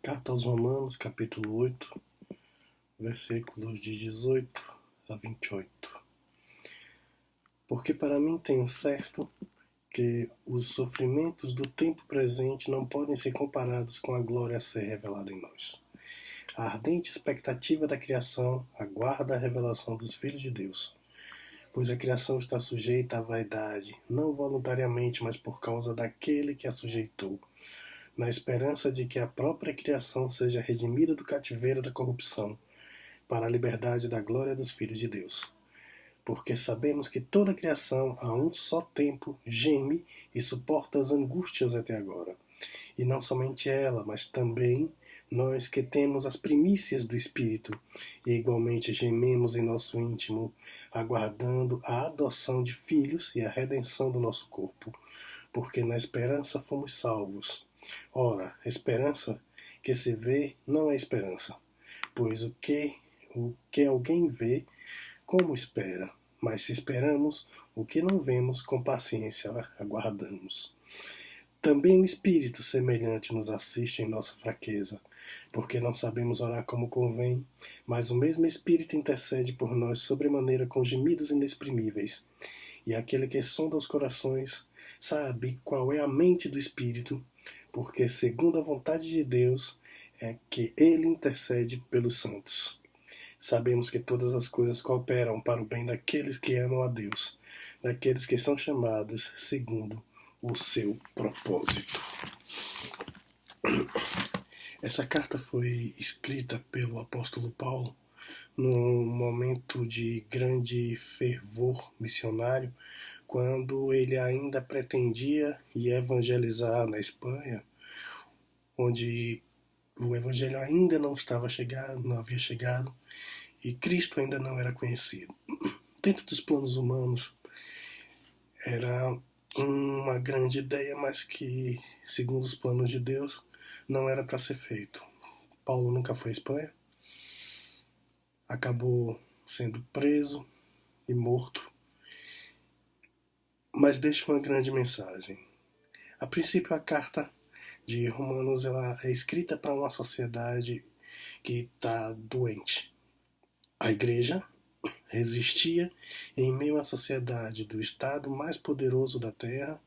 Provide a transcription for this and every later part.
Carta aos Romanos, capítulo 8, versículos de 18 a 28. Porque para mim tenho certo que os sofrimentos do tempo presente não podem ser comparados com a glória a ser revelada em nós. A ardente expectativa da criação aguarda a revelação dos filhos de Deus, pois a criação está sujeita à vaidade, não voluntariamente, mas por causa daquele que a sujeitou, na esperança de que a própria criação seja redimida do cativeiro da corrupção, para a liberdade da glória dos filhos de Deus. Porque sabemos que toda a criação, a um só tempo, geme e suporta as angústias até agora. E não somente ela, mas também nós que temos as primícias do Espírito, e igualmente gememos em nosso íntimo, aguardando a adoção de filhos e a redenção do nosso corpo, porque na esperança fomos salvos. Ora, esperança que se vê não é esperança, pois o que alguém vê, como espera? Mas se esperamos o que não vemos, com paciência aguardamos. Também o Espírito semelhante nos assiste em nossa fraqueza, porque não sabemos orar como convém, mas o mesmo Espírito intercede por nós sobremaneira com gemidos inexprimíveis. E aquele que sonda os corações sabe qual é a mente do Espírito, porque segundo a vontade de Deus é que ele intercede pelos santos. Sabemos que todas as coisas cooperam para o bem daqueles que amam a Deus, daqueles que são chamados segundo o seu propósito. Essa carta foi escrita pelo apóstolo Paulo num momento de grande fervor missionário, quando ele ainda pretendia ir evangelizar na Espanha, onde o evangelho ainda não estava chegado, não havia chegado, e Cristo ainda não era conhecido. Dentro dos planos humanos, era uma grande ideia, mas que, segundo os planos de Deus, não era para ser feito. Paulo nunca foi à Espanha, acabou sendo preso e morto, mas deixa uma grande mensagem. A princípio, a carta de Romanos ela é escrita para uma sociedade que está doente. A igreja resistia em meio à sociedade do estado mais poderoso da terra,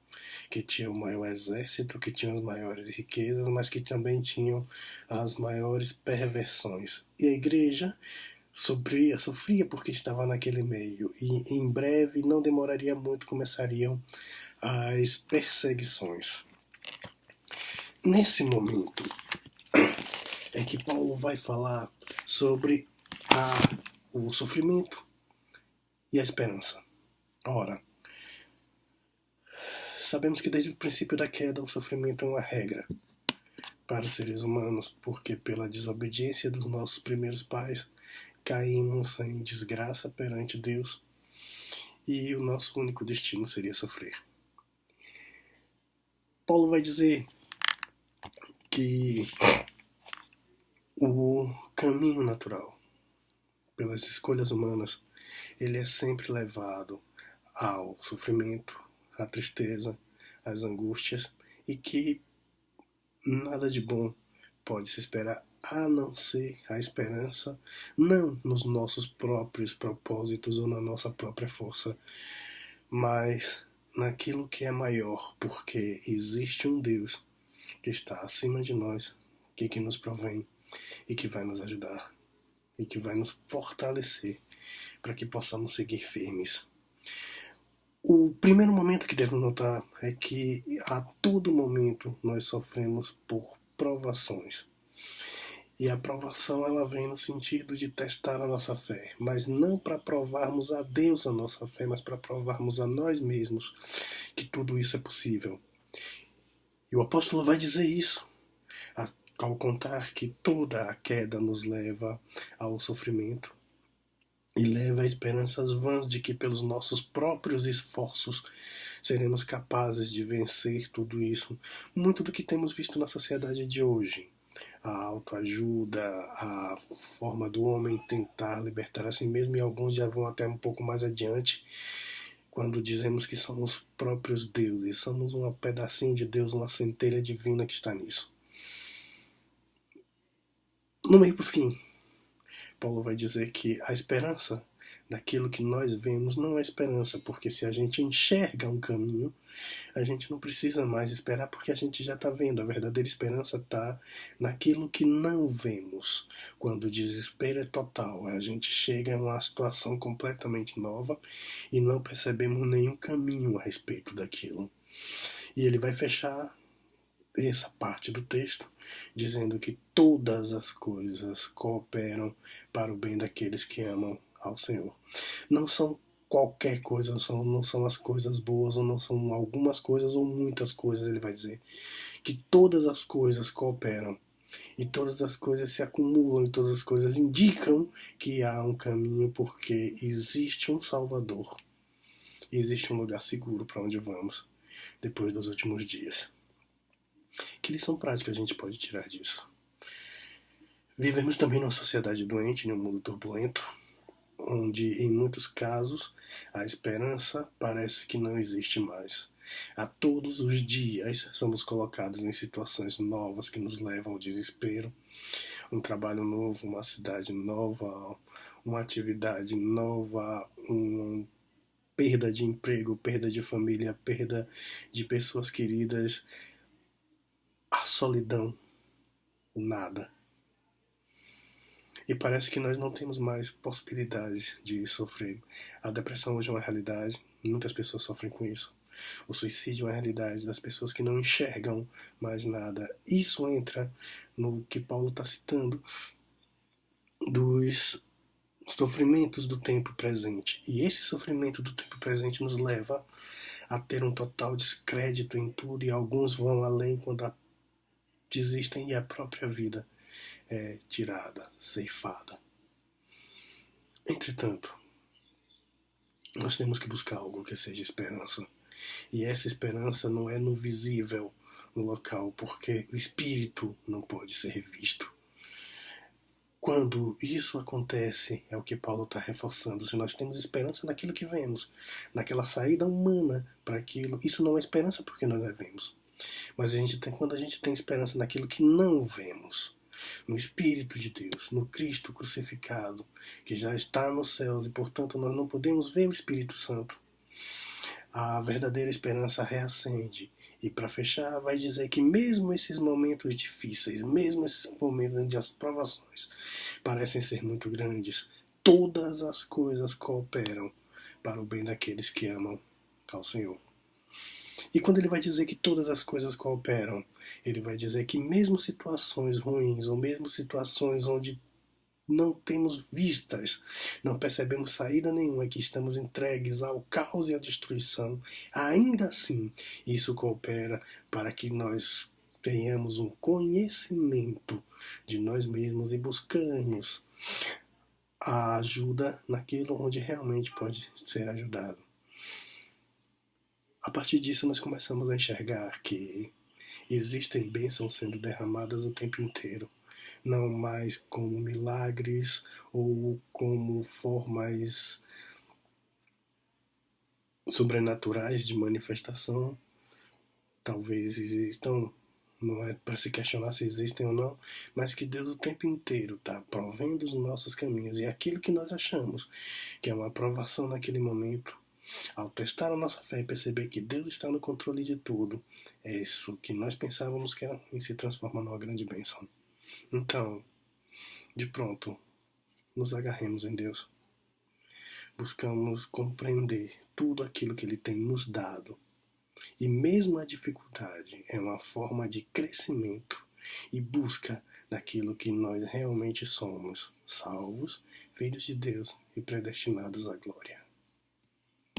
que tinha o maior exército, que tinha as maiores riquezas, mas que também tinham as maiores perversões. E a igreja sofria porque estava naquele meio, e em breve, não demoraria muito, começariam as perseguições. Nesse momento é que Paulo vai falar sobre o sofrimento e a esperança. Ora, sabemos que desde o princípio da queda o sofrimento é uma regra para os seres humanos, porque pela desobediência dos nossos primeiros pais caímos em desgraça perante Deus e o nosso único destino seria sofrer. Paulo vai dizer que o caminho natural, pelas escolhas humanas, ele é sempre levado ao sofrimento, à tristeza, às angústias, e que nada de bom pode se esperar a não ser a esperança, não nos nossos próprios propósitos ou na nossa própria força, mas naquilo que é maior, porque existe um Deus que está acima de nós, que nos provém e que vai nos ajudar e que vai nos fortalecer para que possamos seguir firmes. O primeiro momento que devo notar é que a todo momento nós sofremos por provações. E a provação ela vem no sentido de testar a nossa fé, mas não para provarmos a Deus a nossa fé, mas para provarmos a nós mesmos que tudo isso é possível. E o apóstolo vai dizer isso, ao contar que toda a queda nos leva ao sofrimento e leva a esperanças vãs de que pelos nossos próprios esforços seremos capazes de vencer tudo isso. Muito do que temos visto na sociedade de hoje, a autoajuda, a forma do homem tentar libertar a si mesmo, e alguns já vão até um pouco mais adiante, quando dizemos que somos próprios deuses, somos um pedacinho de Deus, uma centelha divina que está nisso. No meio pro fim, Paulo vai dizer que a esperança daquilo que nós vemos não é esperança, porque se a gente enxerga um caminho, a gente não precisa mais esperar porque a gente já está vendo. A verdadeira esperança está naquilo que não vemos. Quando o desespero é total, a gente chega em uma situação completamente nova e não percebemos nenhum caminho a respeito daquilo. E ele vai fechar essa parte do texto dizendo que todas as coisas cooperam para o bem daqueles que amam ao Senhor. Não são qualquer coisa, não são as coisas boas, ou não são algumas coisas ou muitas coisas, ele vai dizer. Que todas as coisas cooperam, e todas as coisas se acumulam, e todas as coisas indicam que há um caminho, porque existe um Salvador. E existe um lugar seguro para onde vamos, depois dos últimos dias. Que lição prática a gente pode tirar disso? Vivemos também numa sociedade doente, num mundo turbulento, onde em muitos casos a esperança parece que não existe mais. A todos os dias somos colocados em situações novas que nos levam ao desespero. Um trabalho novo, uma cidade nova, uma atividade nova, uma perda de emprego, perda de família, perda de pessoas queridas, a solidão, o nada. E parece que nós não temos mais possibilidade de sofrer. A depressão hoje é uma realidade, muitas pessoas sofrem com isso. O suicídio é uma realidade das pessoas que não enxergam mais nada. Isso entra no que Paulo está citando dos sofrimentos do tempo presente. E esse sofrimento do tempo presente nos leva a ter um total descrédito em tudo, e alguns vão além quando desistem e a própria vida é tirada, ceifada. Entretanto, nós temos que buscar algo que seja esperança. E essa esperança não é no visível, no local, porque o espírito não pode ser visto. Quando isso acontece, é o que Paulo está reforçando. Se nós temos esperança naquilo que vemos, naquela saída humana para aquilo, isso não é esperança porque nós não vemos. Mas quando a gente tem esperança naquilo que não vemos, no Espírito de Deus, no Cristo crucificado, que já está nos céus e, portanto, nós não podemos ver o Espírito Santo, a verdadeira esperança reacende. E para fechar, vai dizer que mesmo esses momentos difíceis, mesmo esses momentos onde as provações parecem ser muito grandes, todas as coisas cooperam para o bem daqueles que amam ao Senhor. E quando ele vai dizer que todas as coisas cooperam, ele vai dizer que mesmo situações ruins, ou mesmo situações onde não temos vistas, não percebemos saída nenhuma, que estamos entregues ao caos e à destruição, ainda assim isso coopera para que nós tenhamos um conhecimento de nós mesmos e buscamos a ajuda naquilo onde realmente pode ser ajudado. A partir disso nós começamos a enxergar que existem bênçãos sendo derramadas o tempo inteiro, não mais como milagres ou como formas sobrenaturais de manifestação. Talvez existam, não é para se questionar se existem ou não, mas que Deus o tempo inteiro está provendo os nossos caminhos, e aquilo que nós achamos que é uma aprovação naquele momento, ao testar a nossa fé e perceber que Deus está no controle de tudo, é isso que nós pensávamos que era ruim se transforma numa grande bênção. Então, de pronto, nos agarremos em Deus. Buscamos compreender tudo aquilo que Ele tem nos dado. E mesmo a dificuldade é uma forma de crescimento e busca daquilo que nós realmente somos, salvos, filhos de Deus e predestinados à glória.